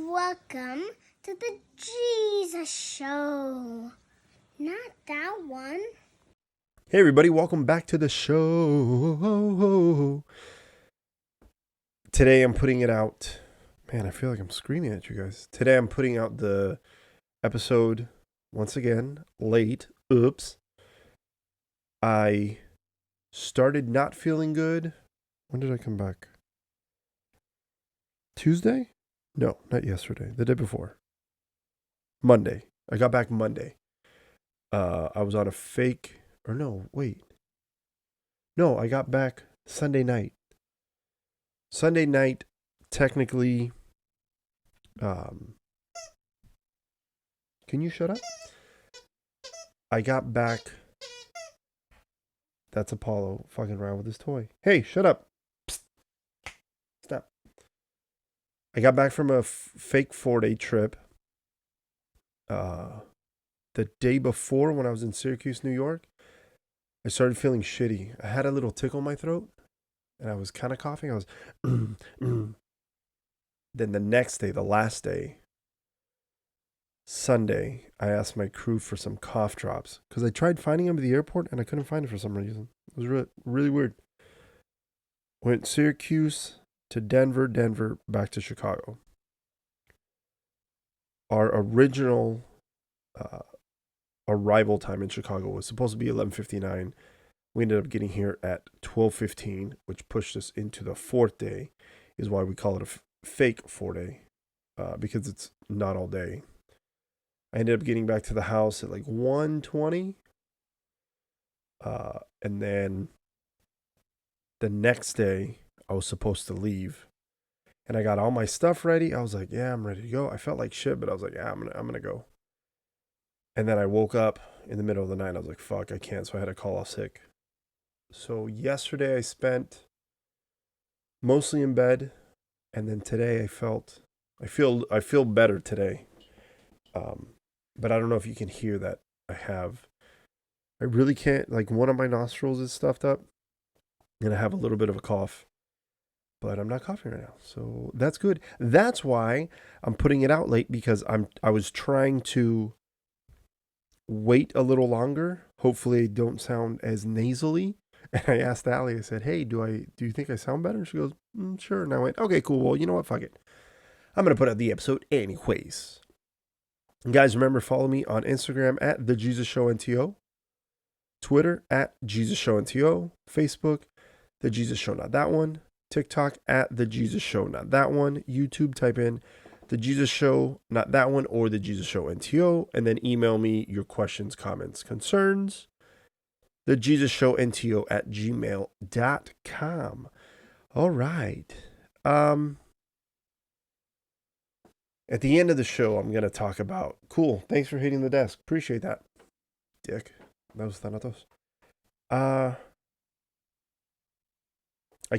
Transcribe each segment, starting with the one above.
Welcome to the Jesus Show. Not that one. Hey everybody, welcome back to the show. Today I'm putting it out. Man, I feel like I'm screaming at you guys. Today I'm putting out the episode once again, late. Oops. I started not feeling good. When did I come back? Tuesday? No, not yesterday. The day before. Monday. I got back Monday. I was on a fake, or no, wait. No, I got back Sunday night. Sunday night, technically, can you shut up? I got back. That's Apollo fucking around with his toy. Hey, shut up. Psst. Stop. I got back from a fake 4-day trip. The day before, when I was in Syracuse, New York, I started feeling shitty. I had a little tickle in my throat, and I was kind of coughing. I was. Then the next day, the last day, Sunday, I asked my crew for some cough drops because I tried finding them at the airport and I couldn't find it for some reason. It was really weird. Went Syracuse to Denver, back to Chicago. Our original arrival time in Chicago was supposed to be 11:59. We ended up getting here at 12:15, which pushed us into the fourth day. Is why we call it a fake 4-day, because it's not all day. I ended up getting back to the house at like 1:20. And then the next day, I was supposed to leave. And I got all my stuff ready. I was like, yeah, I'm ready to go. I felt like shit, but I was like, yeah, I'm gonna go. And then I woke up in the middle of the night. I was like, fuck, I can't. So I had to call off sick. So yesterday I spent mostly in bed. And then today I feel better today. But I don't know if you can hear that I really can't, like one of my nostrils is stuffed up and I have a little bit of a cough, but I'm not coughing right now. So that's good. That's why I'm putting it out late, because I was trying to wait a little longer. Hopefully I don't sound as nasally. And I asked Allie, I said, hey, do you think I sound better? She goes, sure. And I went, okay, cool. Well, you know what? Fuck it. I'm going to put out the episode anyways. And guys, remember, follow me on Instagram at The Jesus Show NTO, Twitter at Jesus Show NTO, Facebook, The Jesus Show Not That One, TikTok at The Jesus Show Not That One, YouTube, type in The Jesus Show Not That One or The Jesus Show NTO, and then email me your questions, comments, concerns, The Jesus Show NTO at gmail.com. All right. At the end of the show, I'm going to talk about... Cool. Thanks for hitting the desk. Appreciate that. Dick. That was Thanatos. I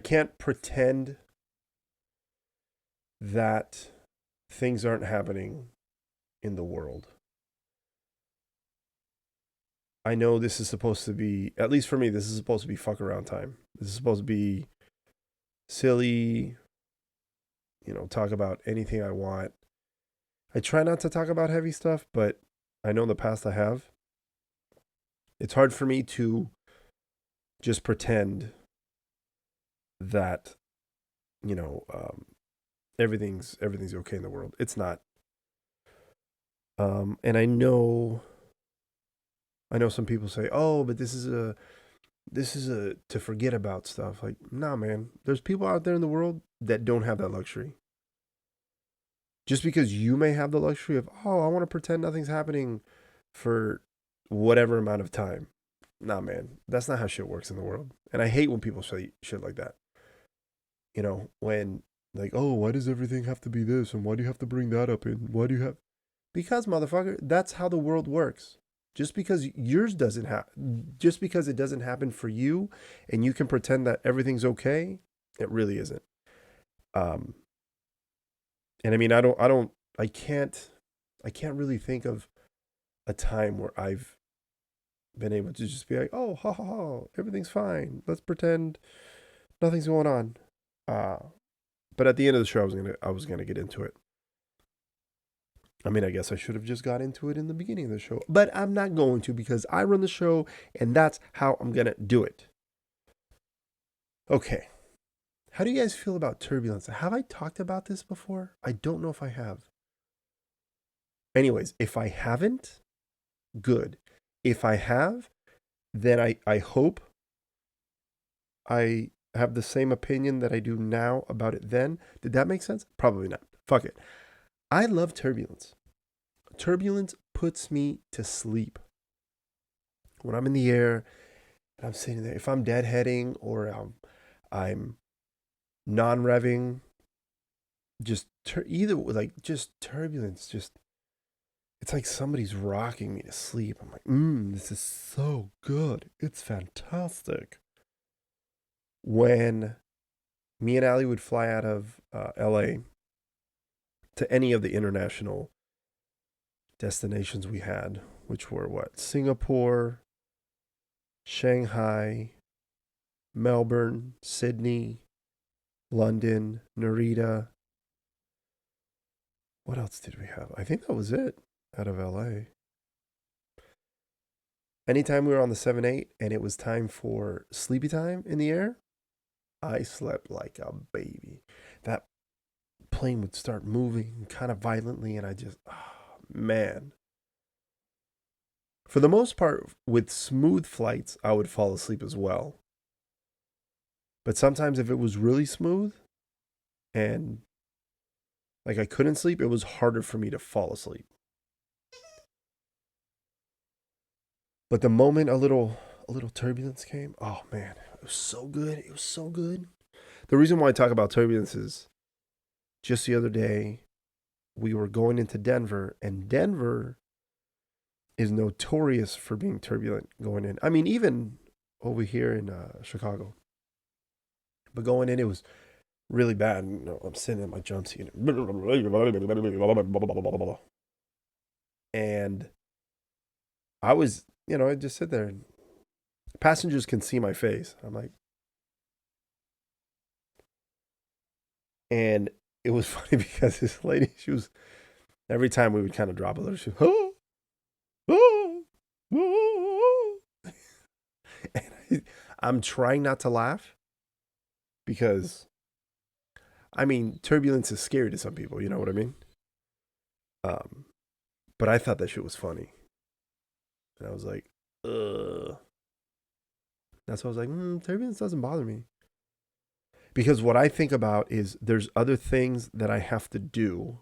can't pretend that things aren't happening in the world. I know this is supposed to be, at least for me, this is supposed to be fuck around time. This is supposed to be silly, talk about anything I want. I try not to talk about heavy stuff, but I know in the past I have. It's hard for me to just pretend that, everything's okay in the world. It's not. And I know some people say, oh, but this is a to forget about stuff. Like, nah, man, there's people out there in the world that don't have that luxury. Just because you may have the luxury of, oh, I want to pretend nothing's happening for whatever amount of time. Nah, man, that's not how shit works in the world. And I hate when people say shit like that. When like, oh, why does everything have to be this? And why do you have to bring that up in? Why do you have... Because, motherfucker, that's how the world works. Just because just because it doesn't happen for you and you can pretend that everything's okay, it really isn't. And I mean, I can't really think of a time where I've been able to just be like, oh, ha ha ha, everything's fine. Let's pretend nothing's going on. But at the end of the show, I was gonna get into it. I mean, I guess I should have just got into it in the beginning of the show, but I'm not going to because I run the show and that's how I'm going to do it. Okay. How do you guys feel about turbulence? Have I talked about this before? I don't know if I have. Anyways, if I haven't, good. If I have, then I hope I have the same opinion that I do now about it then. Did that make sense? Probably not. Fuck it. I love turbulence. Turbulence puts me to sleep. When I'm in the air and I'm sitting there, if I'm deadheading or I'm non-revving, either like just turbulence, just it's like somebody's rocking me to sleep. I'm like, this is so good. It's fantastic. When me and Ali would fly out of LA to any of the international destinations we had, which were what? Singapore, Shanghai, Melbourne, Sydney, London, Narita. What else did we have? I think that was it out of LA. Anytime we were on the 7-8 and it was time for sleepy time in the air, I slept like a baby. That plane would start moving kind of violently, and I just, man. For the most part, with smooth flights, I would fall asleep as well. But sometimes if it was really smooth and like I couldn't sleep, it was harder for me to fall asleep. But the moment a little turbulence came, oh man, it was so good. It was so good. The reason why I talk about turbulence is just the other day we were going into Denver, and Denver is notorious for being turbulent going in. I mean, even over here in Chicago. But going in, it was really bad. I'm sitting in my jump seat. And I was, I just sit there. And passengers can see my face. I'm like, and it was funny because this lady, she was, every time we would kind of drop a little, she was, oh, oh, oh. And I'm trying not to laugh because, I mean, turbulence is scary to some people. You know what I mean? Um, but I thought that shit was funny. And I was like, ugh. That's why I was like, turbulence doesn't bother me. Because what I think about is there's other things that I have to do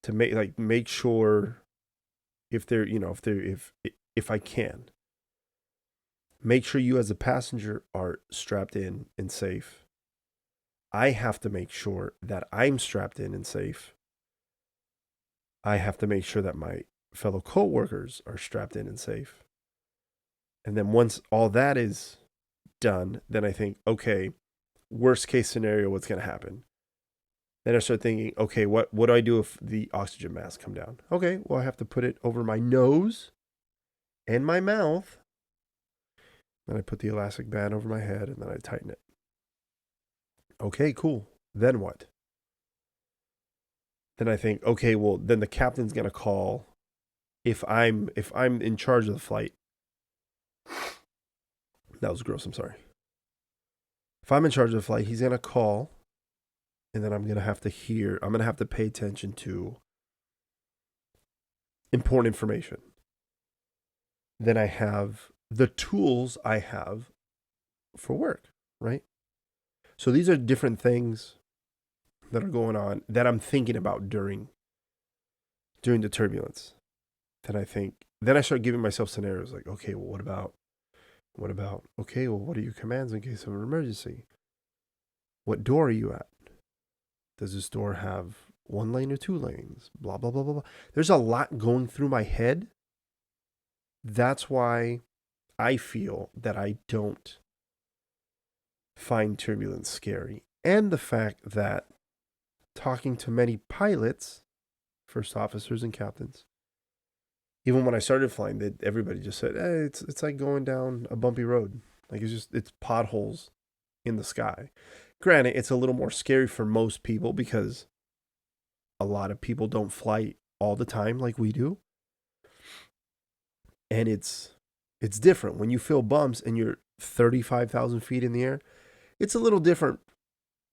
to make sure if they're, if I can. Make sure you as a passenger are strapped in and safe. I have to make sure that I'm strapped in and safe. I have to make sure that my fellow coworkers are strapped in and safe. And then once all that is done, then I think, okay, worst case scenario, what's going to happen? Then I start thinking, okay, what do I do if the oxygen mask come down? Okay, well, I have to put it over my nose and my mouth. Then I put the elastic band over my head and then I tighten it. Okay, cool. Then what? Then I think, okay, well, then the captain's going to call if I'm in charge of the flight. That was gross, I'm sorry. If I'm in charge of the flight, he's going to call and then I'm going to have to pay attention to important information. Then I have the tools I have for work, right? So these are different things that are going on that I'm thinking about during the turbulence. Then I start giving myself scenarios like, okay, well, what about, okay, well, what are your commands in case of an emergency? What door are you at? Does this door have 1 lane or 2 lanes? Blah, blah, blah, blah, blah. There's a lot going through my head. That's why I feel that I don't find turbulence scary. And the fact that talking to many pilots, first officers and captains, even when I started flying, everybody just said, hey, it's like going down a bumpy road. Like it's potholes in the sky. Granted, it's a little more scary for most people because a lot of people don't fly all the time like we do. And it's different when you feel bumps and you're 35,000 feet in the air. It's a little different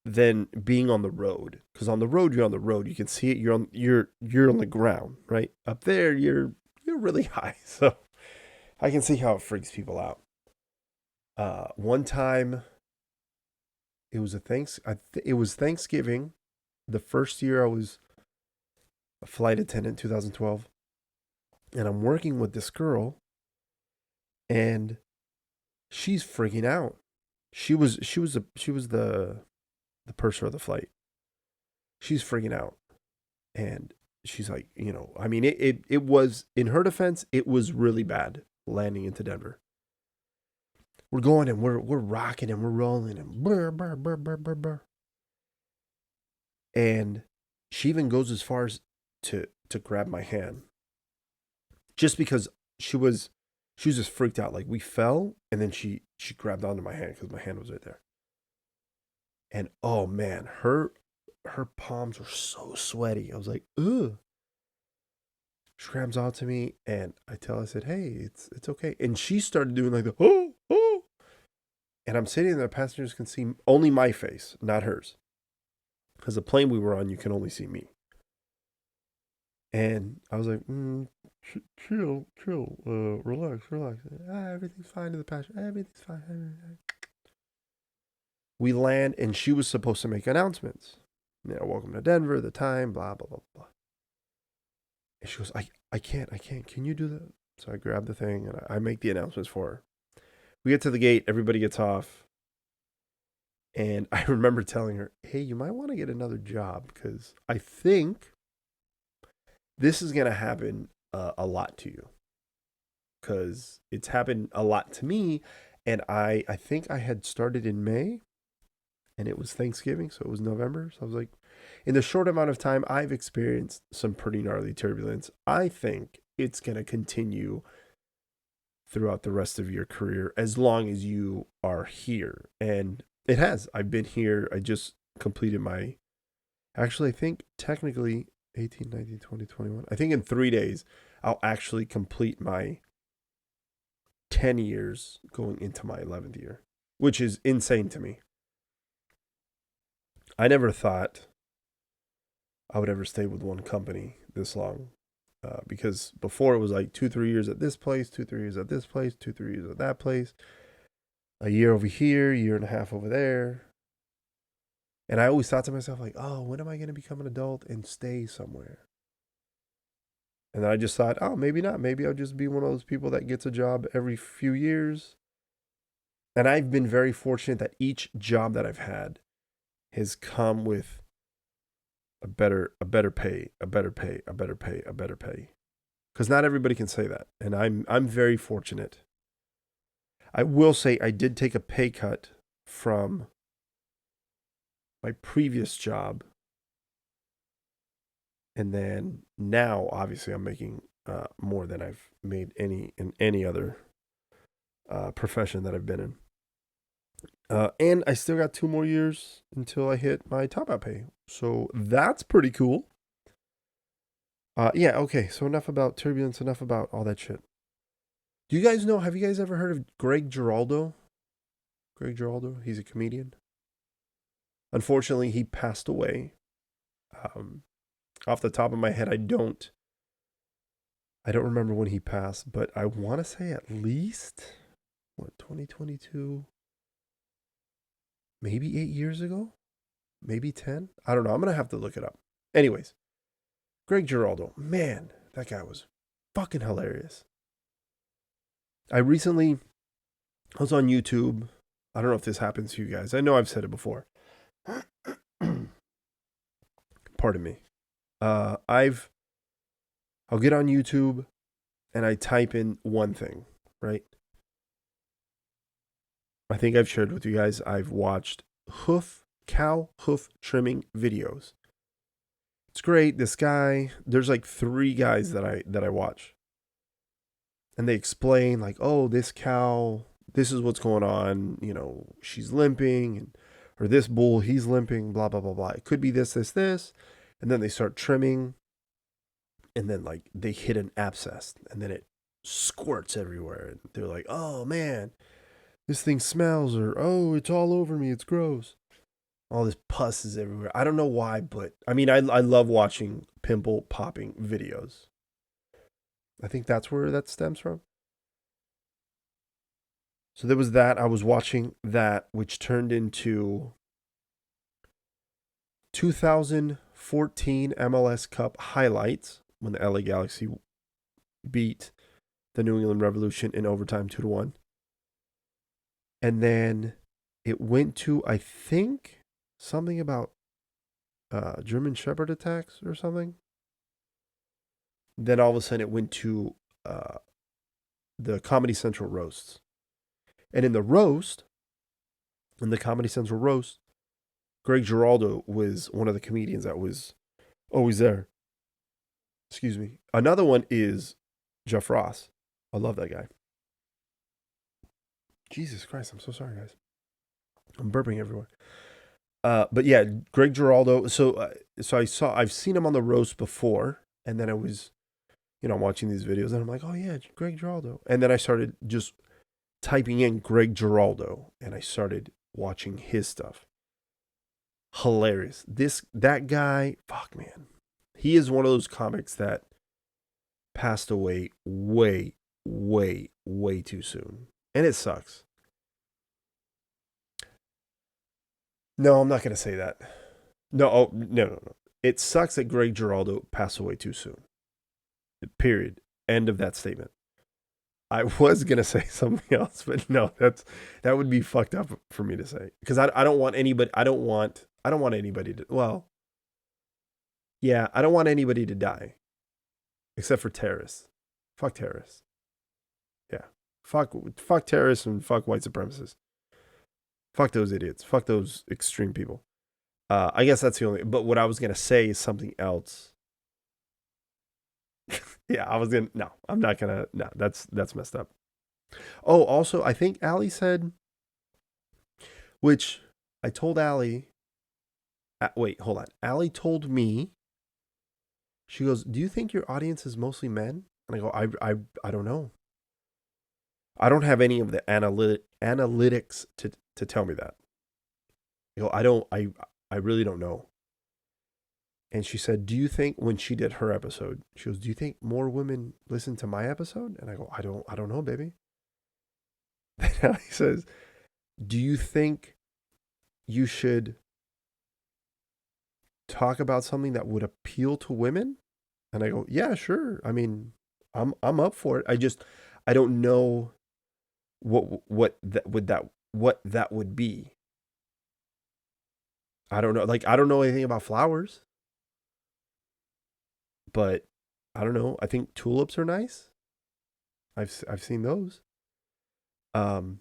than being on the road, because on the road you're on the road, you can see it, you're on the ground, right? Up there you're really high, so I can see how it freaks people out. One time it was it was Thanksgiving, the first year I was a flight attendant, 2012, and I'm working with this girl, and she's freaking out. She was the purser of the flight. She's freaking out, and she's like, I mean, it was, in her defense, it was really bad landing into Denver. We're going and we're rocking and we're rolling and brr, brr, brr, brr, brr, brr. And she even goes as far as to grab my hand, just because she was just freaked out. Like, we fell, and then she grabbed onto my hand because my hand was right there. And oh man, her palms were so sweaty. I was like, ugh. She grabs onto me, and I said, hey, it's okay. And she started doing like the oh. And I'm sitting there, the passengers can see only my face, not hers. Because the plane we were on, you can only see me. And I was like, chill, relax. Everything's fine to the passenger. Everything's fine. We land, and she was supposed to make announcements. Welcome to Denver, the time, blah, blah, blah, blah. And she goes, I can't. Can you do that? So I grab the thing, and I make the announcements for her. We get to the gate, everybody gets off. And I remember telling her, hey, you might want to get another job, because I think this is going to happen a lot to you. Because it's happened a lot to me. And I think I had started in May, and it was Thanksgiving, so it was November. So I was like, in the short amount of time, I've experienced some pretty gnarly turbulence. I think it's going to continue throughout the rest of your career as long as you are here. And it has. I've been here. I just completed actually, I think technically 18, 19, 20, 21. I think in 3 days, I'll actually complete my 10 years going into my 11th year, which is insane to me. I never thought I would ever stay with one company this long. Because before it was like 2-3 years at this place, 2-3 years at this place, 2-3 years at that place, a year over here, year and a half over there. And I always thought to myself, like, oh, when am I going to become an adult and stay somewhere? And then I just thought, oh, maybe not. Maybe I'll just be one of those people that gets a job every few years. And I've been very fortunate that each job that I've had has come with a better pay. Because not everybody can say that. And I'm very fortunate. I will say I did take a pay cut from my previous job. And then now, obviously, I'm making more than I've made in any other profession that I've been in. And I still got 2 more years until I hit my top out pay. So that's pretty cool. Yeah, okay. So enough about turbulence, enough about all that shit. Do you guys know, have you guys ever heard of Greg Giraldo? Greg Giraldo, he's a comedian. Unfortunately, he passed away. Off the top of my head, I don't remember when he passed, but I want to say at least, 2022? Maybe 8 years ago? Maybe 10? I don't know. I'm going to have to look it up. Anyways, Greg Giraldo, man, that guy was fucking hilarious. I was on YouTube. I don't know if this happens to you guys. I know I've said it before. Pardon me. I'll get on YouTube and I type in one thing, right? I think I've shared with you guys, I've watched cow hoof trimming videos. It's great. This guy, there's like 3 guys that I watch. And they explain like, oh, this cow, this is what's going on. She's limping, or this bull, he's limping, blah, blah, blah, blah. It could be this. And then they start trimming, and then like they hit an abscess, and then it squirts everywhere. And they're like, "Oh man, this thing smells," or "Oh, it's all over me. It's gross." All this pus is everywhere. I don't know why, but I mean, I love watching pimple popping videos. I think that's where that stems from. So there was that. I was watching that, which turned into 2014 MLS Cup highlights when the LA Galaxy beat the New England Revolution in overtime 2-1. And then it went to, I think, something about German Shepherd attacks or something. Then all of a sudden it went to the Comedy Central roasts. And in the Comedy Central roast, Greg Giraldo was one of the comedians that was always there. Excuse me. Another one is Jeff Ross. I love that guy. Jesus Christ, I'm so sorry, guys. I'm burping everywhere. But yeah, Greg Giraldo. So I've seen him on the roast before, and then I was, watching these videos, and I'm like, oh yeah, Greg Giraldo. And then I started just typing in Greg Giraldo, and I started watching his stuff. Hilarious. That guy, fuck man, he is one of those comics that passed away way, way, way too soon, and it sucks. No, I'm not gonna say that. No, no. It sucks that Greg Giraldo passed away too soon. Period. End of that statement. I was gonna say something else, but no, that would be fucked up for me to say because I don't want anybody. I don't want anybody to. Well, yeah, I don't want anybody to die, except for terrorists. Fuck terrorists. Yeah, fuck terrorists and fuck white supremacists. Fuck those idiots. Fuck those extreme people. I guess that's the only. But what I was gonna say is something else. Yeah, I was gonna. No, I'm not gonna. No, that's messed up. Oh, also, I think Allie said, which I told Allie. Wait, hold on. Allie told me. She goes, "Do you think your audience is mostly men?" And I go, I don't know. I don't have any of the analytics to tell me that. I go, I really don't know. And she said, "Do you think when she did her episode, she goes, do you think more women listen to my episode?" And I go, I don't know, baby. Then he says, "Do you think you should talk about something that would appeal to women?" And I go, "Yeah, sure. I mean, I'm up for it. I don't know what that would be. I don't know. Like I don't know anything about flowers, but I don't know. I think tulips are nice. I've seen those. Um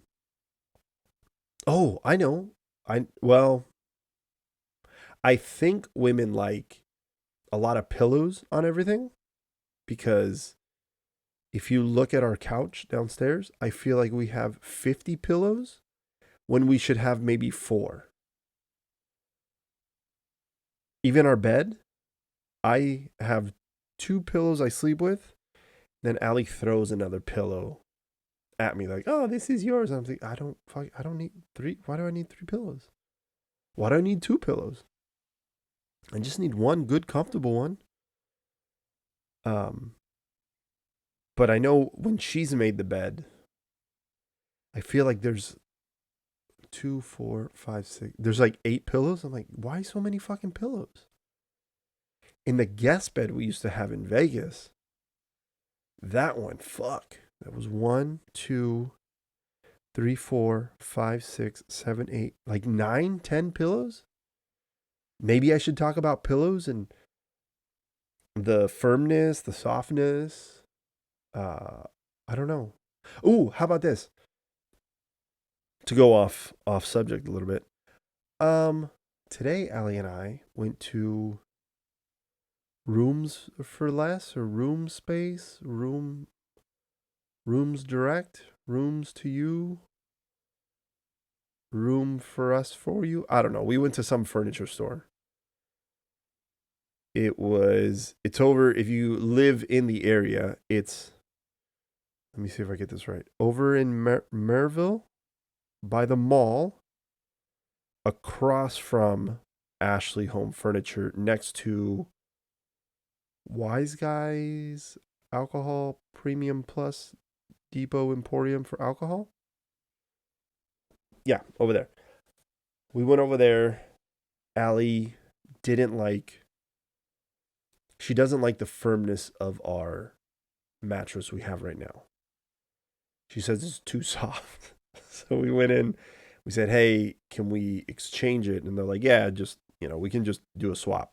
oh, I know. I think women like a lot of pillows on everything because if you look at our couch downstairs, I feel like we have 50 pillows when we should have maybe 4. Even our bed, I have 2 pillows I sleep with. Then Allie throws another pillow at me like, "Oh, this is yours." I'm like, I don't need 3. Why do I need 3 pillows? Why do I need 2 pillows? I just need one good comfortable one. Um but I know when she's made the bed, I feel like there's 2, 4, 5, 6. There's like 8 pillows. I'm like, why so many fucking pillows? In the guest bed we used to have in Vegas, that one, fuck. That was 1, 2, 3, 4, 5, 6, 7, 8, like 9, 10 pillows. Maybe I should talk about pillows and the firmness, the softness. Uh, I don't know. Ooh, how about this? To go off subject a little bit. Um, Today Allie and I went to Rooms for Less or Room Space, Rooms Direct, Rooms to You, Room for Us for You. I don't know. We went to some furniture store It's over. If you live in the area, let me see if I get this right. Over in Merville by the mall, across from Ashley Home Furniture, next to Wise Guys Alcohol Premium Plus Depot Emporium for alcohol. Yeah, over there. We went over there. Allie didn't like, she doesn't like the firmness of our mattress we have right now. She says it's too soft. So we went in, we said, hey, can we exchange it? And they're like, yeah, just, we can just do a swap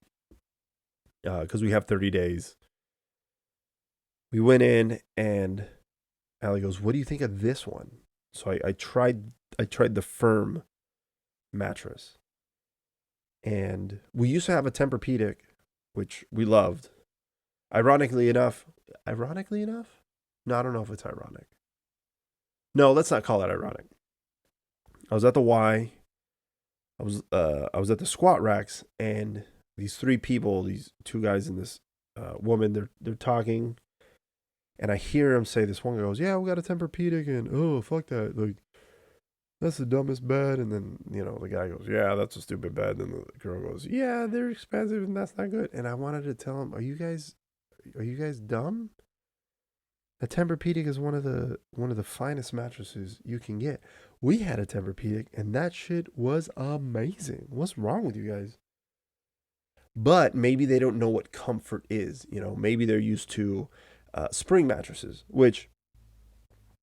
because we have 30 days. We went in and Allie goes, what do you think of this one? So I tried the firm mattress. And we used to have a Tempur-Pedic, which we loved. Ironically enough, no, I don't know if it's ironic. No, let's not call it ironic. I was at the Y. I was at the squat racks, and these three people, these two guys and this woman, they're talking, and I hear them say, this one guy goes, "Yeah, we got a Tempur-Pedic, and oh fuck that, like that's the dumbest bed." And then the guy goes, "Yeah, that's a stupid bed." And the girl goes, "Yeah, they're expensive, and that's not good." And I wanted to tell him, are you guys dumb? A Tempur-Pedic is one of the finest mattresses you can get. We had a Tempur-Pedic, and that shit was amazing. What's wrong with you guys? But maybe they don't know what comfort is. Maybe they're used to spring mattresses. Which,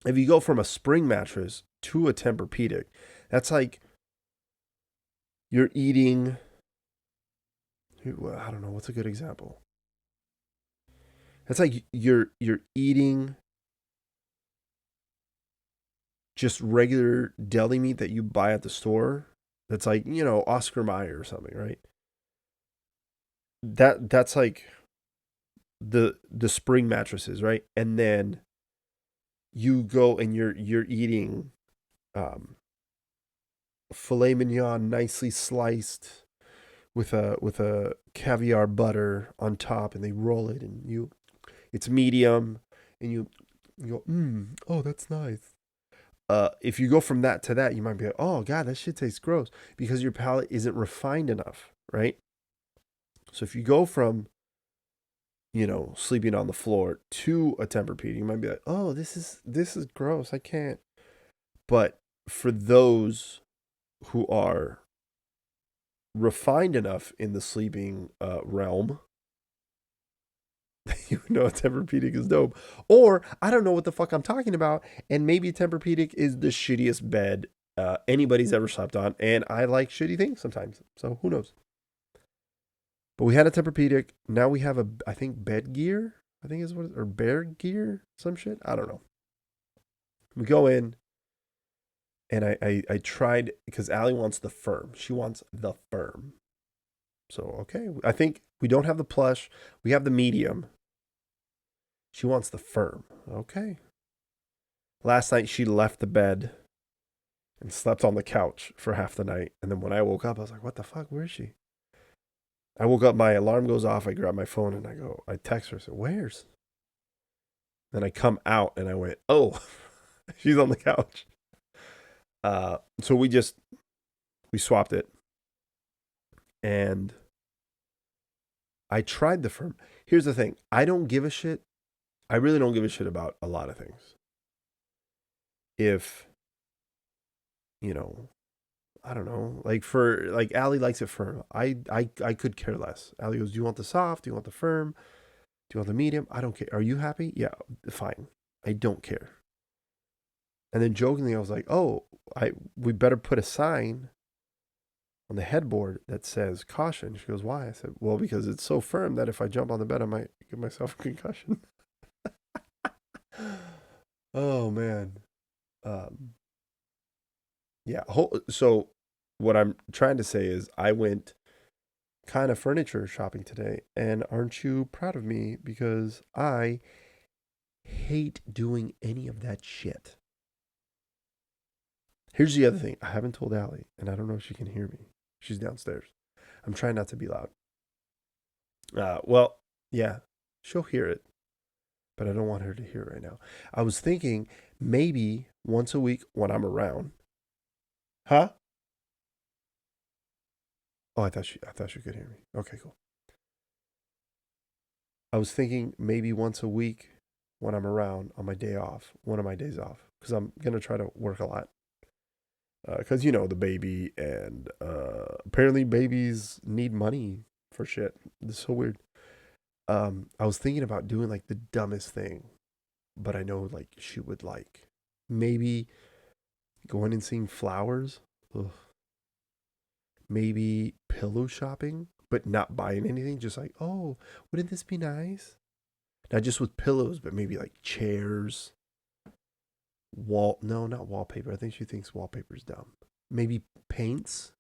if you go from a spring mattress to a Tempur-Pedic, that's like you're eating. I don't know what's a good example. It's like you're eating just regular deli meat that you buy at the store. That's like Oscar Mayer or something, right? That's like the spring mattresses, right? And then you go and you're eating filet mignon, nicely sliced with a caviar butter on top, and they roll it, and it's medium, and you go, oh, that's nice. If you go from that to that, you might be like, oh god, that shit tastes gross because your palate isn't refined enough, right? So if you go from sleeping on the floor to a Tempur-Pedic, you might be like, oh, this is gross, I can't. But for those who are refined enough in the sleeping realm, a Tempur-Pedic is dope. Or I don't know what the fuck I'm talking about, and maybe a Tempur-Pedic is the shittiest bed anybody's ever slept on, and I like shitty things sometimes, so who knows. But we had a Tempur-Pedic. Now we have I think bed gear, I think is what, or bear gear, some shit, I don't know. We go in, and I tried, because Allie wants the firm. She wants the firm. So, okay. I think we don't have the plush. We have the medium. She wants the firm. Okay. Last night, she left the bed and slept on the couch for half the night. And then when I woke up, I was like, what the fuck? Where is she? I woke up, my alarm goes off. I grab my phone and I text her. I said, where's? Then I come out and I went, oh, she's on the couch. So we swapped it. And I tried the firm. Here's the thing. I don't give a shit. I really don't give a shit about a lot of things. If, I don't know, like Allie likes it firm. I could care less. Allie goes, do you want the soft? Do you want the firm? Do you want the medium? I don't care. Are you happy? Yeah, fine. I don't care. And then jokingly, I was like, oh, we better put a sign on the headboard that says caution. She goes, why? I said, well, because it's so firm that if I jump on the bed, I might give myself a concussion. Oh, man. Yeah. So what I'm trying to say is I went kind of furniture shopping today, and aren't you proud of me? Because I hate doing any of that shit. Here's the other thing. I haven't told Allie, and I don't know if she can hear me. She's downstairs. I'm trying not to be loud. Well, yeah, she'll hear it, but I don't want her to hear it right now. I was thinking maybe once a week when I'm around. Huh? Oh, I thought she could hear me. Okay, cool. I was thinking maybe once a week when I'm around on my day off, one of my days off, because I'm gonna try to work a lot. Because the baby, and apparently babies need money for shit. It's so weird. I was thinking about doing like the dumbest thing, but I know like she would like maybe going and seeing flowers. Ugh. Maybe pillow shopping, but not buying anything. Just like, oh, wouldn't this be nice? Not just with pillows, but maybe like chairs, no, not wallpaper. I think she thinks wallpaper's dumb. Maybe paints.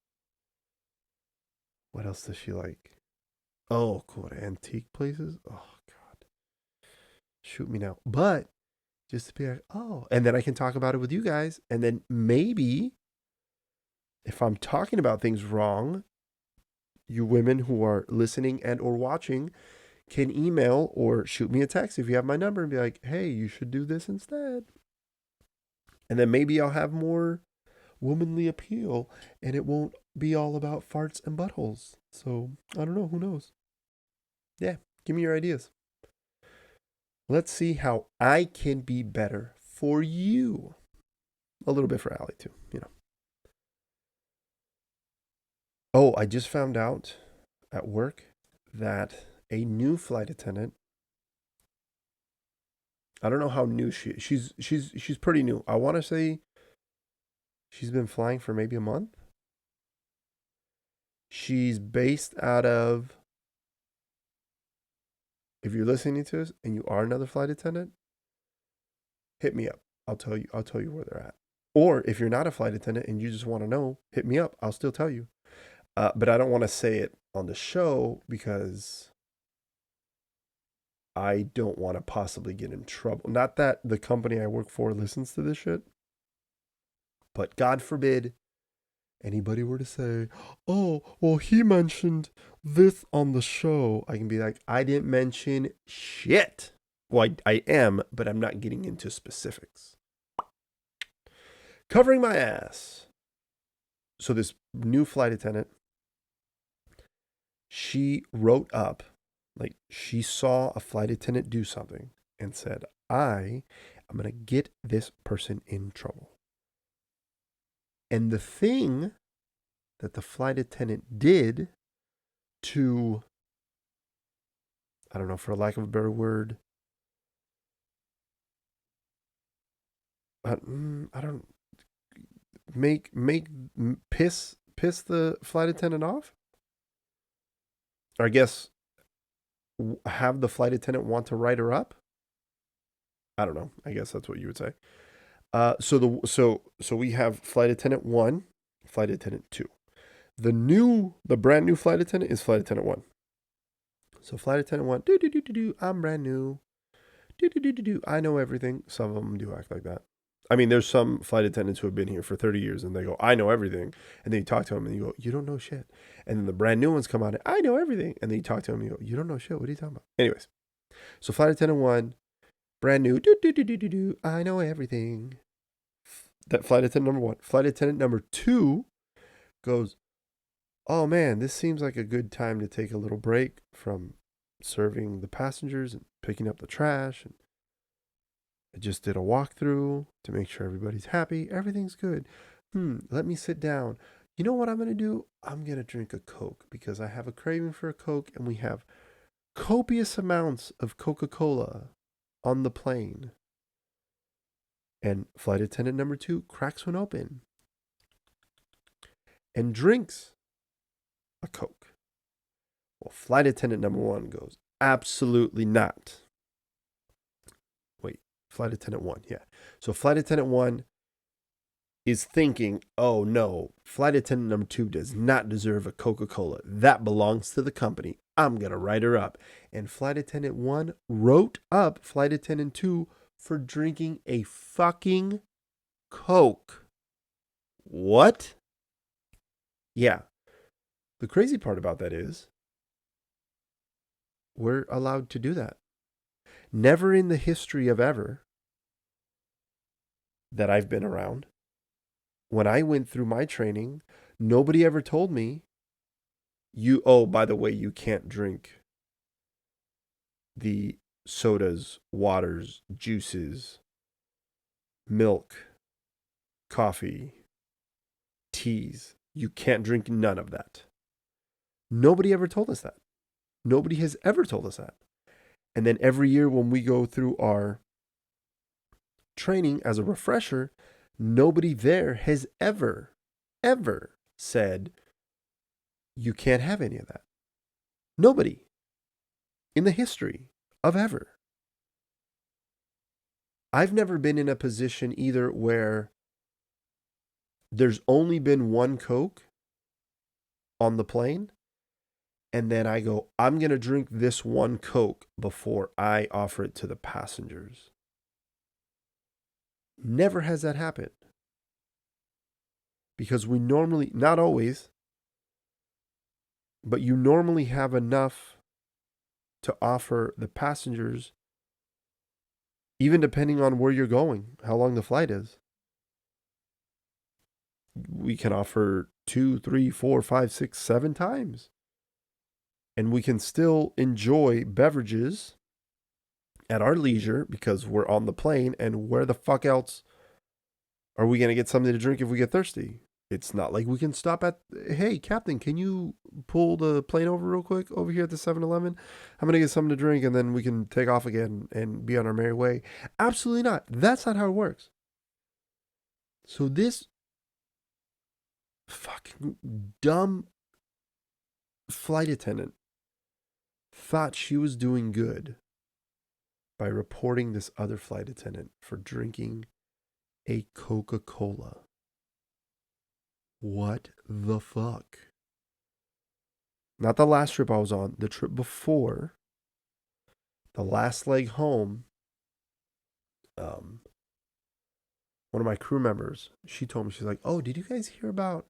What else does she like? Oh, cool. Antique places. Oh God. Shoot me now. But just to be like, oh, and then I can talk about it with you guys. And then maybe if I'm talking about things wrong, you women who are listening and or watching can email or shoot me a text if you have my number and be like, hey, you should do this instead. And then maybe I'll have more womanly appeal and it won't be all about farts and buttholes. So I don't know. Who knows? Yeah, give me your ideas. Let's see how I can be better for you. A little bit for Allie too. Oh, I just found out at work that a new flight attendant. I don't know how new she's pretty new. I want to say she's been flying for maybe a month. She's based out of, if you're listening to this and you are another flight attendant, hit me up. I'll tell you where they're at. Or if you're not a flight attendant and you just want to know, hit me up. I'll still tell you. But I don't want to say it on the show because I don't want to possibly get in trouble. Not that the company I work for listens to this shit, but God forbid anybody were to say, oh, well, he mentioned this on the show. I can be like, I didn't mention shit. Well, I am, but I'm not getting into specifics. Covering my ass. So this new flight attendant, she wrote up, like she saw a flight attendant do something and said, I'm going to get this person in trouble. And the thing that the flight attendant did to, I don't know, for lack of a better word, I don't make piss the flight attendant off, or I guess have the flight attendant want to write her up. I don't know. I guess that's what you would say. So we have flight attendant 1, flight attendant 2. The brand new flight attendant is flight attendant 1. So flight attendant 1, I'm brand new. I know everything. Some of them do act like that. I mean, there's some flight attendants who have been here for 30 years and they go, I know everything. And then you talk to them and you go, you don't know shit. And then the brand new ones come out, I know everything. And then you talk to them and you go, you don't know shit. What are you talking about? Anyways, so flight attendant 1, brand new, I know everything. That flight attendant number 1. Flight attendant number 2 goes, oh man, this seems like a good time to take a little break from serving the passengers and picking up the trash. And I just did a walkthrough to make sure everybody's happy. Everything's good. Let me sit down. You know what I'm going to do? I'm going to drink a Coke because I have a craving for a Coke and we have copious amounts of Coca-Cola on the plane. And flight attendant number 2 cracks one open and drinks a Coke. Well, flight attendant number 1 goes, absolutely not. Wait, flight attendant 1, yeah. So flight attendant 1 is thinking, oh no, flight attendant number 2 does not deserve a Coca-Cola. That belongs to the company. I'm going to write her up. And flight attendant 1 wrote up flight attendant 2 for drinking a fucking Coke. What? Yeah. The crazy part about that is we're allowed to do that. Never in the history of ever that I've been around, when I went through my training, nobody ever told me, oh, by the way, you can't drink the sodas, waters, juices, milk, coffee, teas. You can't drink none of that. Nobody ever told us that. Nobody has ever told us that. And then every year when we go through our training as a refresher, nobody there has ever said, you can't have any of that. Nobody in the history of ever. I've never been in a position either where there's only been one Coke on the plane, and then I go, I'm going to drink this one Coke before I offer it to the passengers. Never has that happened. Because we normally, not always, but you normally have enough to offer the passengers, even depending on where you're going, how long the flight is. We can offer 2, 3, 4, 5, 6, 7 times. And we can still enjoy beverages at our leisure because we're on the plane. And where the fuck else are we going to get something to drink if we get thirsty? It's not like we can stop at, hey, Captain, can you pull the plane over real quick over here at the 7-Eleven? I'm going to get something to drink and then we can take off again and be on our merry way. Absolutely not. That's not how it works. So this fucking dumb flight attendant thought she was doing good by reporting this other flight attendant for drinking a Coca-Cola. What the fuck? Not the last trip I was on, the trip before, the last leg home. One of my crew members, she told me, she's like, oh, did you guys hear about?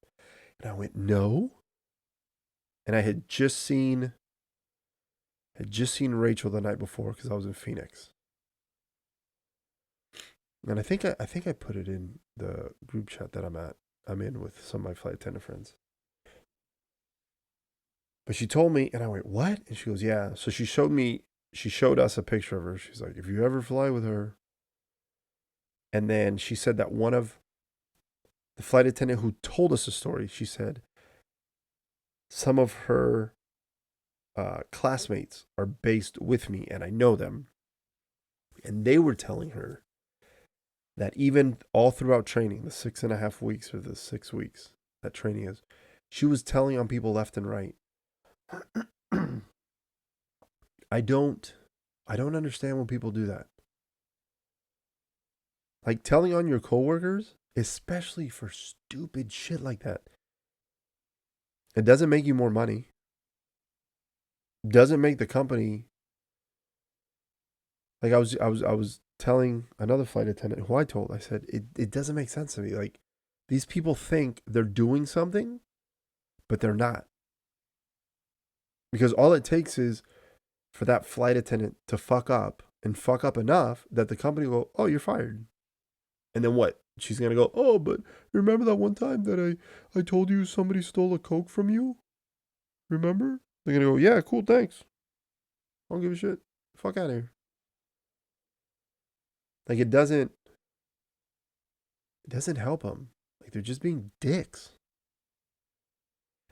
And I went, no. And I had just seen Rachel the night before because I was in Phoenix. And I think I put it in the group chat that I'm in with some of my flight attendant friends. But she told me, and I went, what? And she goes, yeah. So she showed us a picture of her. She's like, if you ever fly with her. And then she said that one of the flight attendant who told us the story, she said, some of her classmates are based with me and I know them. And they were telling her that even all throughout training, the 6.5 weeks or the 6 weeks that training is, she was telling on people left and right. I don't understand when people do that. Like telling on your coworkers, especially for stupid shit like that. It doesn't make you more money. Doesn't make the company. Like I was telling another flight attendant who I said, it doesn't make sense to me. Like these people think they're doing something, but they're not. Because all it takes is for that flight attendant to fuck up and fuck up enough that the company will go, oh, you're fired. And then what? She's going to go, oh, but remember that one time that I told you somebody stole a Coke from you? Remember? They're going to go, yeah, cool, thanks. I don't give a shit. Fuck out of here. Like it doesn't help them. Like they're just being dicks.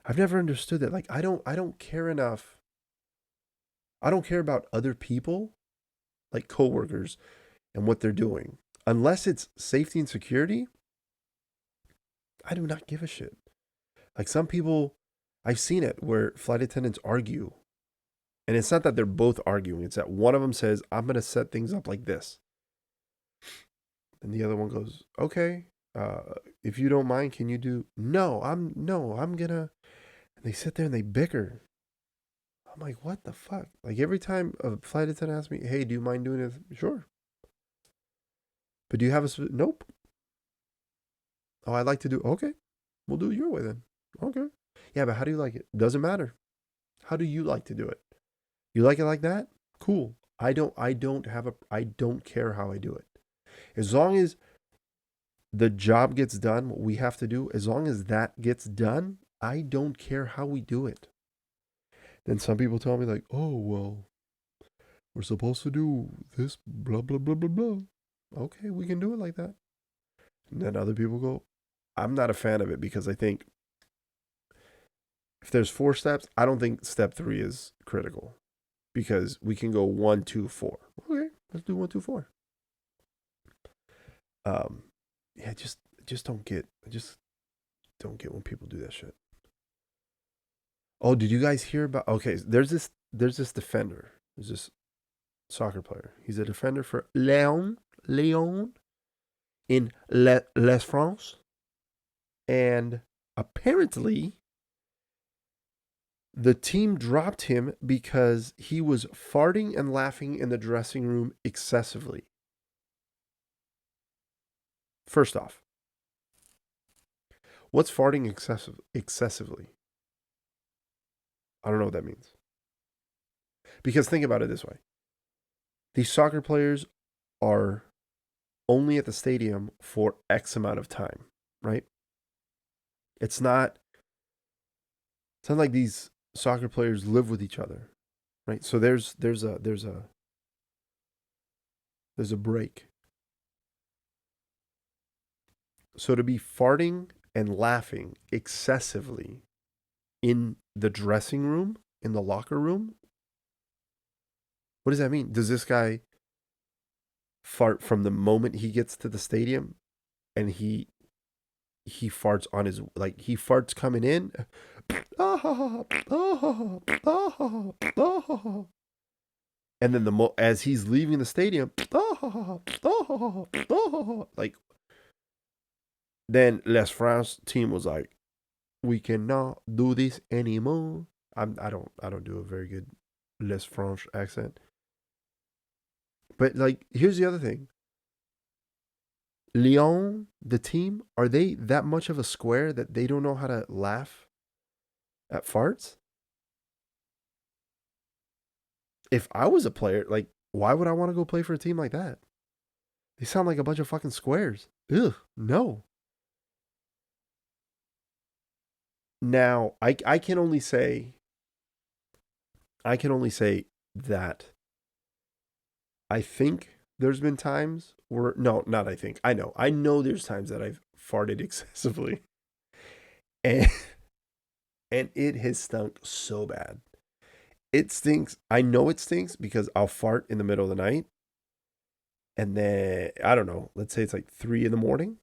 I've never understood that. Like I don't care enough. I don't care about other people, like coworkers, and what they're doing. Unless it's safety and security, I do not give a shit. Like some people, I've seen it where flight attendants argue. And it's not that they're both arguing. It's that one of them says, I'm going to set things up like this. And the other one goes, okay, if you don't mind, can you do, I'm going to, and they sit there and they bicker. I'm like, what the fuck? Like every time a flight attendant asks me, hey, do you mind doing this? Sure. But do you have nope. Oh, I'd like to do, okay. We'll do it your way then. Okay. Yeah, but how do you like it? Doesn't matter. How do you like to do it? You like it like that? Cool. I don't care how I do it. As long as the job gets done, what we have to do, as long as that gets done, I don't care how we do it. Then some people tell me like, "Oh, well, we're supposed to do this blah blah blah blah blah." Okay, we can do it like that. And then other people go, "I'm not a fan of it because I think if there's 4 steps, I don't think step 3 is critical because we can go 1, 2, 4. Okay, let's do 1, 2, 4. Um, yeah, just don't get I just don't get when people do that shit. Oh, did you guys hear about? Okay, there's this defender. There's this soccer player. He's a defender for Leon in Les France, and apparently the team dropped him because he was farting and laughing in the dressing room excessively. First off, what's farting excessively? I don't know what that means. Because think about it this way. These soccer players are only at the stadium for X amount of time, right? It's not it's not like these soccer players live with each other, right? So there's a break. So to be farting and laughing excessively in the dressing room, in the locker room, what does that mean? Does this guy fart from the moment he gets to the stadium and he farts on his like he farts coming in and then as he's leaving the stadium like then Les France team was like, we cannot do this anymore. I don't do a very good Les French accent. But like here's the other thing. Lyon, the team, are they that much of a square that they don't know how to laugh at farts? If I was a player, like, why would I want to go play for a team like that? They sound like a bunch of fucking squares. Ugh, no. Now, I can only say that I think there's been times where no, not I think. I know there's times that I've farted excessively. And and it has stunk so bad. It stinks. I know it stinks because I'll fart in the middle of the night. And then, I don't know, let's say it's like 3 in the morning.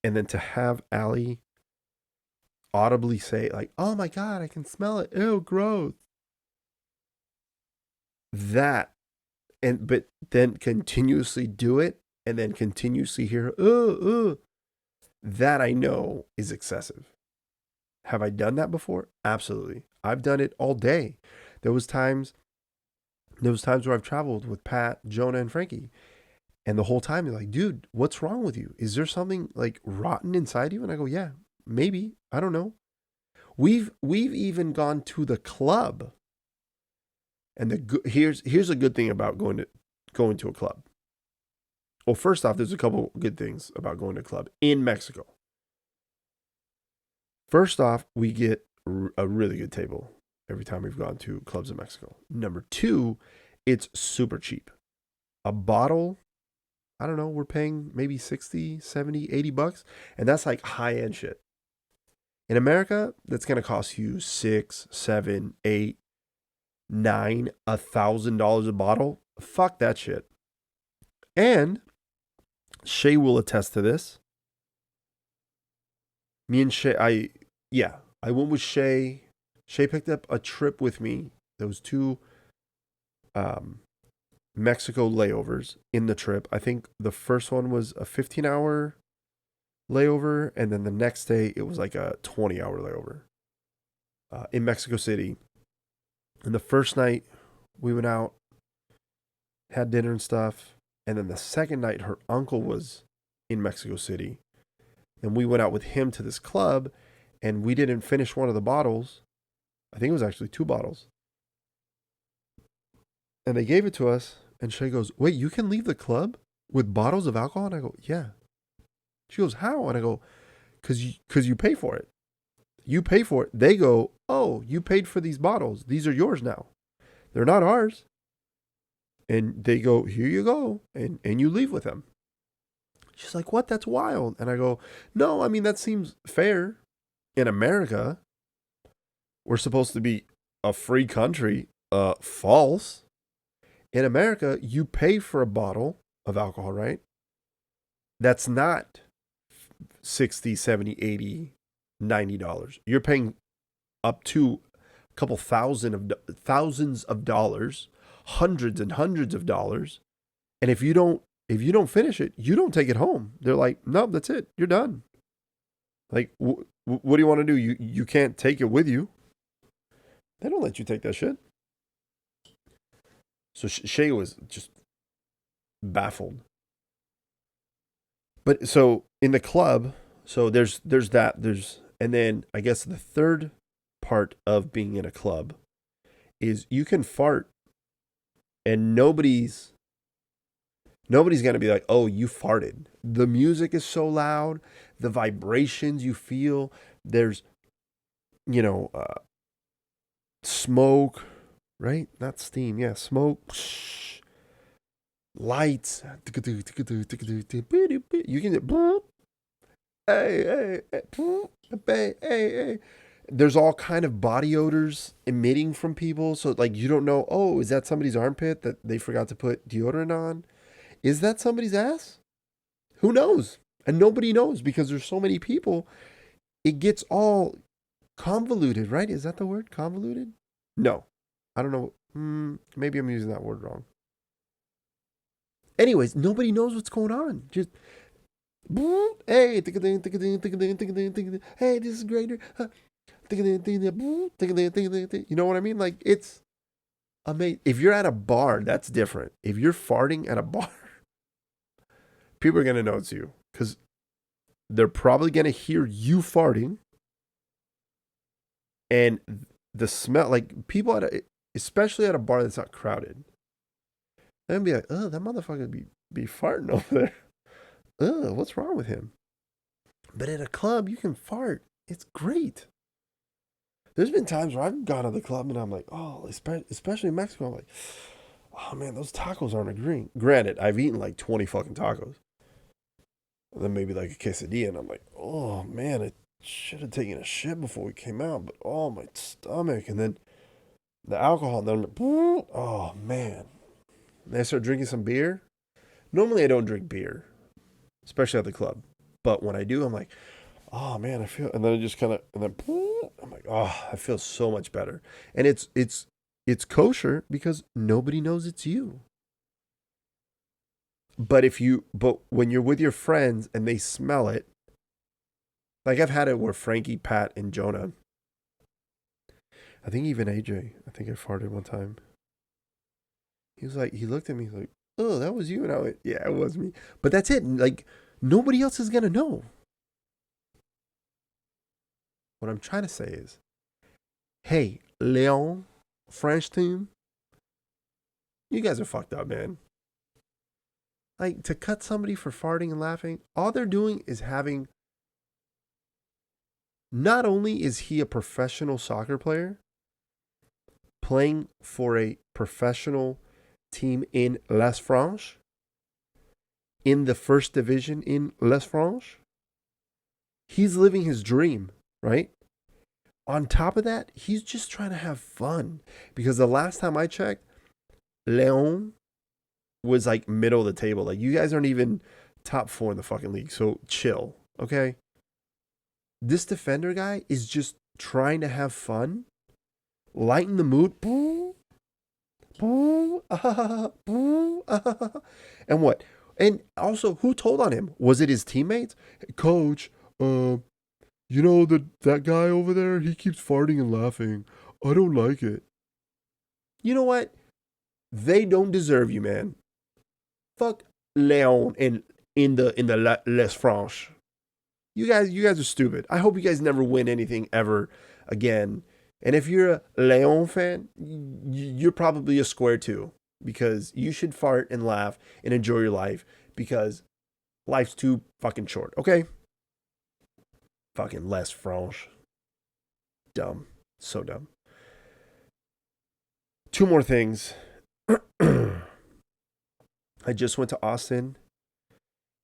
And then to have Allie audibly say, like, oh my God, I can smell it. Ew, gross. That, but then continuously do it and then continuously hear, that I know is excessive. Have I done that before? Absolutely. I've done it all day. There was times where I've traveled with Pat, Jonah, and Frankie. And the whole time they're like, dude, what's wrong with you? Is there something like rotten inside you? And I go, yeah, maybe. I don't know. We've even gone to the club. And here's a good thing about going to a club. Well, first off, there's a couple good things about going to a club in Mexico. First off, we get a really good table every time we've gone to clubs in Mexico. Number two, it's super cheap. A bottle, I don't know, we're paying maybe 60, 70, $80. And that's like high end shit. In America, that's going to cost you 6, 7, 8, 9, $1,000 a bottle. Fuck that shit. And Shay will attest to this. Me and Shay, I went with Shay. Shay picked up a trip with me. There was 2 Mexico layovers in the trip. I think the first one was a 15-hour layover, and then the next day it was like a 20-hour layover in Mexico City. And the first night we went out, had dinner and stuff, and then the second night her uncle was in Mexico City, and we went out with him to this club, and we didn't finish one of the bottles. I think it was actually 2 bottles. And they gave it to us. And Shay goes, wait, you can leave the club with bottles of alcohol? And I go, yeah. She goes, how? And I go, because you pay for it. You pay for it. They go, oh, you paid for these bottles. These are yours now. They're not ours. And they go, here you go. And you leave with them. She's like, what? That's wild. And I go, no, I mean, that seems fair. In America, we're supposed to be a free country. False. In America, you pay for a bottle of alcohol, right? That's not 60, 70, 80, $90. You're paying up to a couple thousands of dollars, hundreds and hundreds of dollars. And if you don't finish it, you don't take it home. They're like, no, that's it. You're done. Like, what do you want to do? You can't take it with you. They don't let you take that shit. So Shay was just baffled. But so in the club, so there's that. And then I guess the third part of being in a club is you can fart and nobody's going to be like, oh, you farted. The music is so loud. The vibrations you feel. There's, smoke, right? Not steam. Yeah, smoke. Lights. You can hey. There's all kind of body odors emitting from people. So like you don't know, oh, is that somebody's armpit that they forgot to put deodorant on? Is that somebody's ass? Who knows? And nobody knows because there's so many people. It gets all convoluted, right? Is that the word? Convoluted? No. I don't know. Maybe I'm using that word wrong. Anyways, nobody knows what's going on. Just, hey, hey, this is greater. You know what I mean? Like, it's amazing. If you're at a bar, that's different. If you're farting at a bar, people are going to know it's you because they're probably going to hear you farting. And the smell, like people especially at a bar that's not crowded, they're gonna be like, oh, that motherfucker be farting over there. What's wrong with him? But at a club, you can fart. It's great. There's been times where I've gone to the club and I'm like, oh, especially in Mexico, I'm like, oh man, those tacos aren't agreeing. Granted, I've eaten like 20 fucking tacos. And then maybe like a quesadilla, and I'm like, oh man, I should have taken a shit before we came out, but oh, my stomach. And then the alcohol, and then I'm like, oh man. And I start drinking some beer. Normally I don't drink beer, especially at the club. But when I do, I'm like, oh man, I feel, and then I just kind of, and then I'm like, oh, I feel so much better. And it's kosher because nobody knows it's you. But when you're with your friends and they smell it, like I've had it where Frankie, Pat, and Jonah, I think even AJ, I think I farted one time. He was like, he looked at me like, oh, that was you. And I went, yeah, it was me. But that's it. Like, nobody else is going to know. What I'm trying to say is, hey, Leon, French team, you guys are fucked up, man. Like, to cut somebody for farting and laughing, all they're doing is having, not only is he a professional soccer player, playing for a professional team in Les Franches, in the first division in Les Franches, he's living his dream, right? On top of that, he's just trying to have fun. Because the last time I checked, Leon was like middle of the table. Like, you guys aren't even top 4 in the fucking league. So chill, okay? This defender guy is just trying to have fun, lighten the mood. And what? And also, who told on him? Was it his teammates? Hey, coach, you know that guy over there? He keeps farting and laughing. I don't like it. You know what? They don't deserve you, man. Fuck Leon in the Les Franches. You guys are stupid. I hope you guys never win anything ever again. And if you're a Leon fan, you're probably a square too. because you should fart and laugh and enjoy your life because life's too fucking short, okay? Fucking Les Franche. Dumb. So dumb. Two more things. I just went to Austin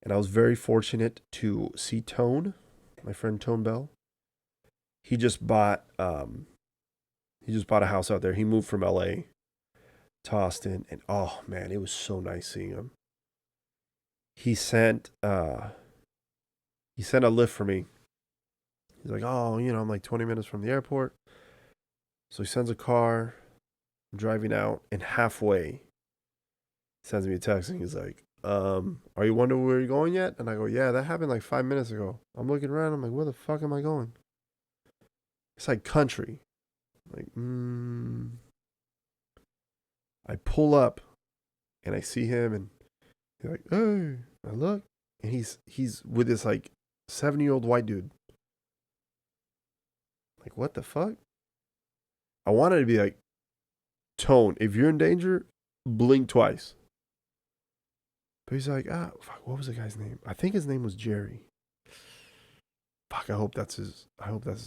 and I was very fortunate to see Tone, my friend Tone Bell. He just bought a house out there. He moved from LA to Austin and oh man, it was so nice seeing him. He sent a lift for me. He's like, "Oh, I'm like 20 minutes from the airport." So he sends a car. I'm driving out and halfway he sends me a text and he's like, are you wondering where you're going yet?" And I go, "Yeah, that happened like 5 minutes ago." I'm looking around. I'm like, "Where the fuck am I going?" It's like country. Like, I pull up and I see him and he's like, "Hey," I look and he's with this like 70-year-old white dude. Like, what the fuck? I wanted to be like, "Tone, if you're in danger, blink twice." But he's like, fuck, what was the guy's name? I think his name was Jerry. Fuck, I hope that's his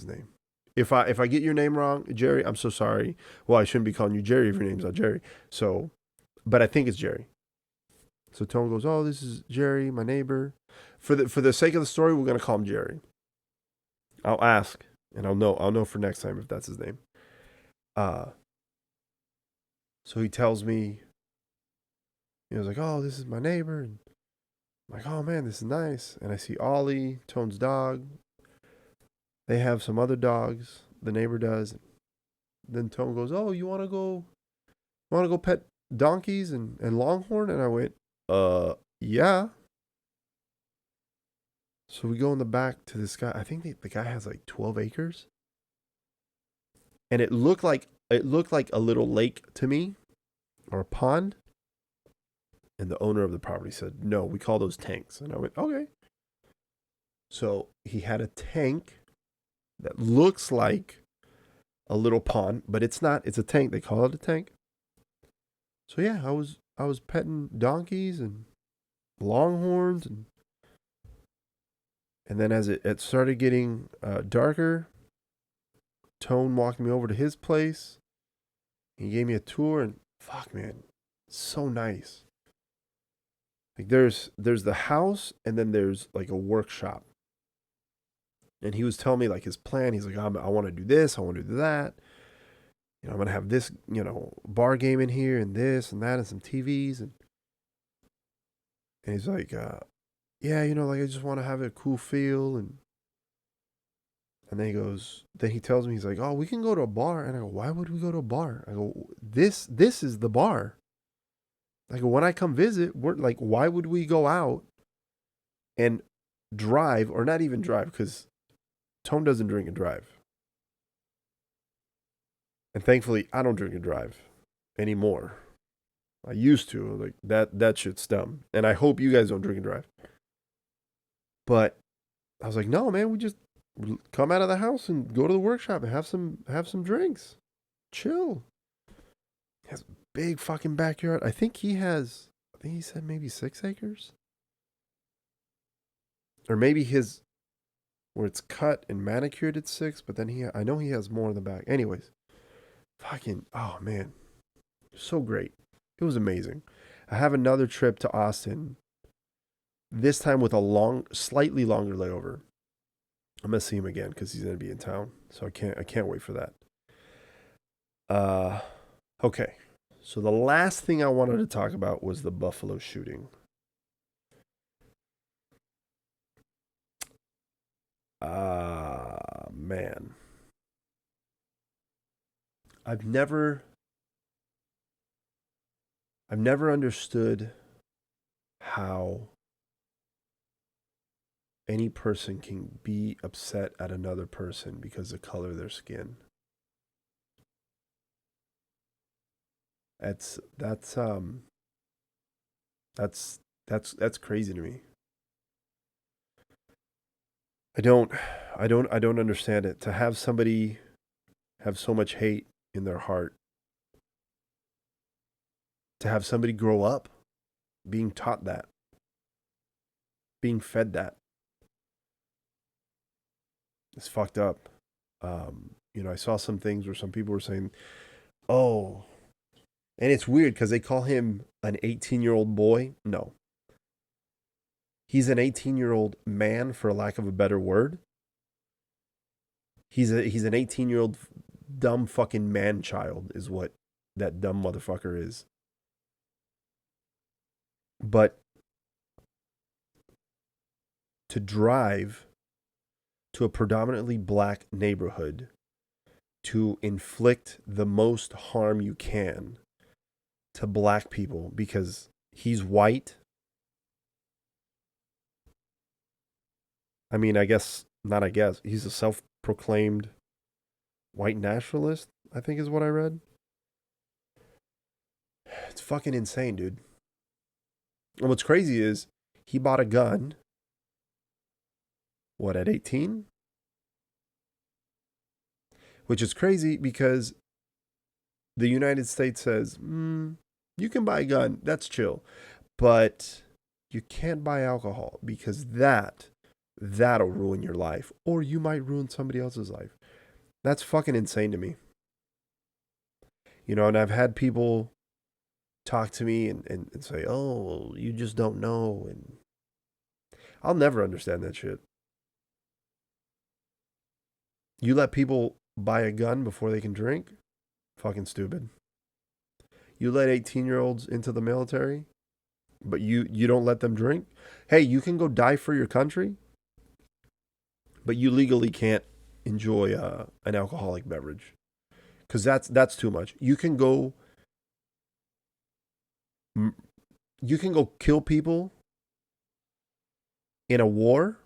name. If I get your name wrong, Jerry, I'm so sorry. Well, I shouldn't be calling you Jerry if your name's not Jerry. So, but I think it's Jerry. So Tone goes, "Oh, this is Jerry, my neighbor." For the sake of the story, we're gonna call him Jerry. I'll ask, and I'll know for next time if that's his name. Uh, so he tells me, he was like, "Oh, this is my neighbor," and I'm like, "Oh man, this is nice." And I see Ollie, Tone's dog. They have some other dogs. The neighbor does. Then Tone goes, "Oh, you want to go pet donkeys and Longhorn?" And I went, yeah." So we go in the back to this guy. I think the guy has like 12 acres. And it looked like a little lake to me or a pond. And the owner of the property said, "No, we call those tanks." And I went, "Okay." So he had a tank that looks like a little pond, but it's not. It's a tank. They call it a tank. So yeah, I was petting donkeys and longhorns and then as it started getting darker, Tone walked me over to his place. He gave me a tour and fuck man, so nice. Like there's the house and then there's like a workshop. And he was telling me like his plan. He's like, I want to do this, I want to do that. I'm gonna have this, bar game in here and this and that and some TVs and he's like, yeah, like I just want to have a cool feel and then he tells me, he's like, "Oh, we can go to a bar." And I go, "Why would we go to a bar?" I go, This is the bar." I go, "When I come visit, we're like, why would we go out and drive or not even drive? Because Tone doesn't drink and drive. And thankfully, I don't drink and drive anymore. I used to. Like that shit's dumb. And I hope you guys don't drink and drive. But I was like, "No, man, we just come out of the house and go to the workshop and have some drinks. Chill." He has a big fucking backyard. I think he said maybe 6 acres. Or maybe his where it's cut and manicured it's 6, but then I know he has more in the back. Anyways, fucking oh man. So great. It was amazing. I have another trip to Austin. This time with a slightly longer layover. I'm gonna see him again because he's gonna be in town. So I can't wait for that. Okay. So the last thing I wanted to talk about was the Buffalo shooting. Man. I've never understood how any person can be upset at another person because of the color of their skin. That's that's crazy to me. I don't understand it. To have somebody have so much hate in their heart to have somebody grow up being taught that, being fed that. It's fucked up. I saw some things where some people were saying, oh, and it's weird because they call him an 18-year-old boy. No. He's an 18-year-old man, for lack of a better word. He's an 18-year-old dumb fucking man child is what that dumb motherfucker is. But to drive to a predominantly black neighborhood to inflict the most harm you can to black people because he's white. I mean, he's a self-proclaimed white nationalist, I think is what I read. It's fucking insane, dude. And what's crazy is he bought a gun, at 18? Which is crazy because the United States says, you can buy a gun, that's chill. But you can't buy alcohol because that'll ruin your life. Or you might ruin somebody else's life. That's fucking insane to me. And I've had people talk to me and say, oh, you just don't know. And I'll never understand that shit. You let people buy a gun before they can drink? Fucking stupid. You let 18-year-olds into the military, but you don't let them drink? Hey, you can go die for your country, but you legally can't enjoy an alcoholic beverage. Because that's too much. You can go kill people in a war,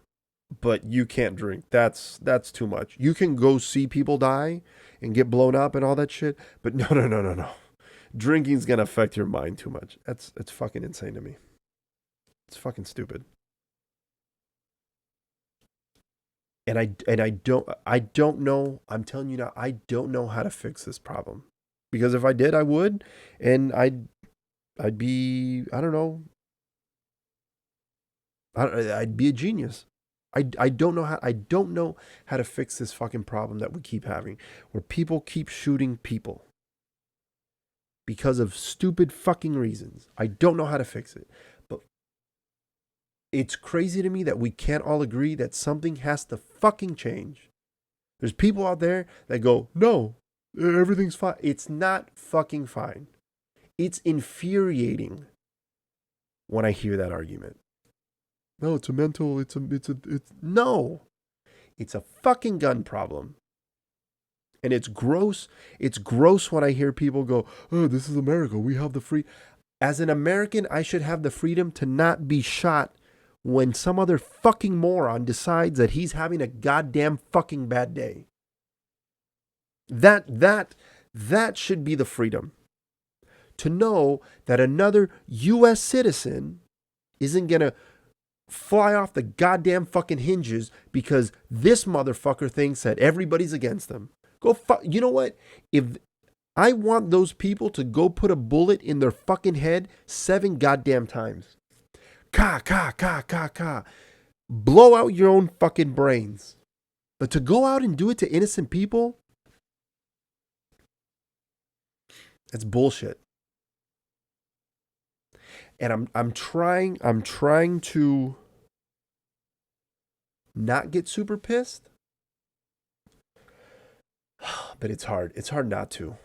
but you can't drink. That's too much. You can go see people die and get blown up and all that shit, but no. Drinking's gonna affect your mind too much. It's fucking insane to me. It's fucking stupid. And I don't know. I'm telling you now, I don't know how to fix this problem. Because if I did, I would, and I'd be, I don't know. I'd be a genius. I don't know how to fix this fucking problem that we keep having, where people keep shooting people because of stupid fucking reasons. I don't know how to fix it. But it's crazy to me that we can't all agree that something has to fucking change. There's people out there that go, no, everything's fine. It's not fucking fine. It's infuriating when I hear that argument. No, it's no. It's a fucking gun problem. And it's gross. It's gross when I hear people go, oh, this is America. We have the free. As an American, I should have the freedom to not be shot when some other fucking moron decides that he's having a goddamn fucking bad day. That should be the freedom. To know that another U.S. citizen isn't going to fly off the goddamn fucking hinges because this motherfucker thinks that everybody's against them. Go fuck. You know what? If I want those people to go put a bullet in their fucking head 7 goddamn times. Ka. Blow out your own fucking brains. But to go out and do it to innocent people, that's bullshit. And I'm trying to not get super pissed. But it's hard. It's hard not to.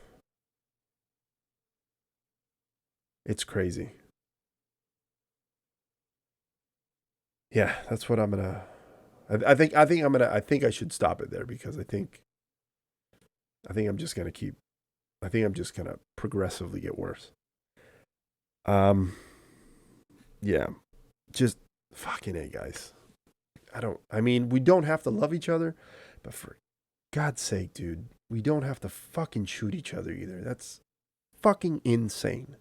It's crazy. Yeah, that's what I'm gonna. I think I should stop it there because I think I'm just gonna keep. I think I'm just gonna progressively get worse. Yeah, just fucking A, guys. I mean, we don't have to love each other, but for God's sake, dude, we don't have to fucking shoot each other either. That's fucking insane.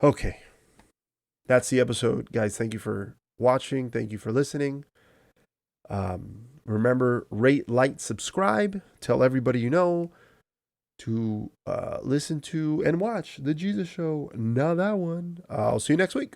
Okay. That's the episode, guys. Thank you for watching. Thank you for listening. Remember, rate, like, subscribe. Tell everybody you know. to listen to and watch the Jesus Show. Not that one. I'll see you next week.